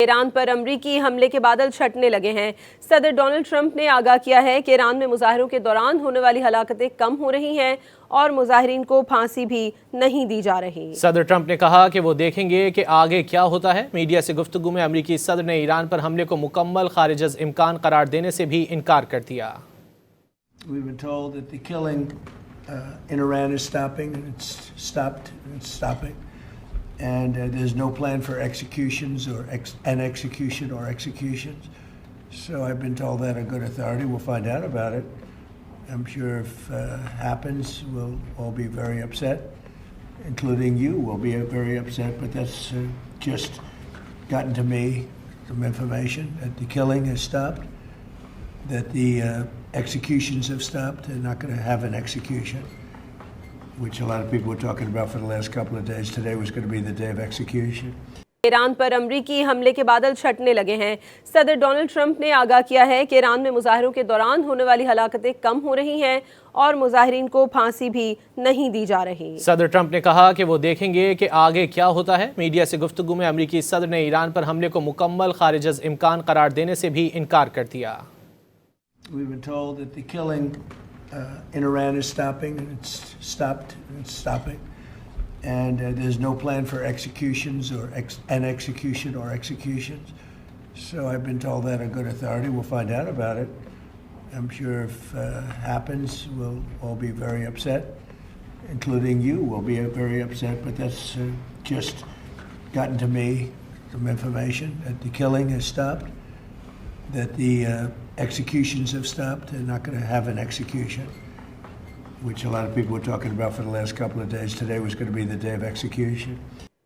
Iran पर अमरीकी हमले के बादल छटने लगे हैं। सदर डोनाल्ड ट्रंप ने आगाह किया है कि ईरान में मुजाहिरों के दौरान होने वाली हलाकतें कम हो रही हैं और मुजाहिरीन को फांसी भी नहीं दी जा रही। सदर ट्रंप ने कहा कि वो देखेंगे कि आगे क्या होता है। मीडिया से गुफ्तगू में अमरीकी सदर ने ईरान पर हमले को मुकम्मल खारिज अज़ इम्कान करार देने से भी इनकार कर दिया। We've been told that the killing in Iran is stopping, and it's stopped, and it's stopping. And there's no plan for executions or executions. So I've been told that on good authority. We'll find out about it. I'm sure if it happens, we'll all be very upset, including you will be very upset. But that's just gotten to me, some information that the killing has stopped, that the executions have stopped. They're not going to have an execution, which a lot of people were talking about for the last couple of days. Today was going to be the day of execution. Iran पर अमरीकी हमले के बादल छटने लगे हैं। सदर Donald Trump ने आगाह किया है कि ईरान में मुजाहिरों के दौरान होने वाली हलाकतें कम हो रही हैं और मुजाहिरीन को फांसी भी नहीं दी जा रही। सदर ट्रंप ने कहा कि वो देखेंगे कि आगे क्या होता है। मीडिया से गुफ्तगू में अमरीकी सदर ने ईरान पर हमले को मुकम्मल खारिज अज़ इम्कान करार देने से भी इनकार कर दिया। We've been told that the killing in Iran is stopping, and it's stopped, and it's stopping. And there's no plan for executions or executions. So I've been told that on good authority. We'll find out about it. I'm sure if it happens, we'll all be very upset, including you will be very upset. But that's just gotten to me, some information that the killing has stopped, that the executions have stopped. They're not going to have an execution, which a lot of people were talking about for the last couple of days. Today was going to be the day of execution.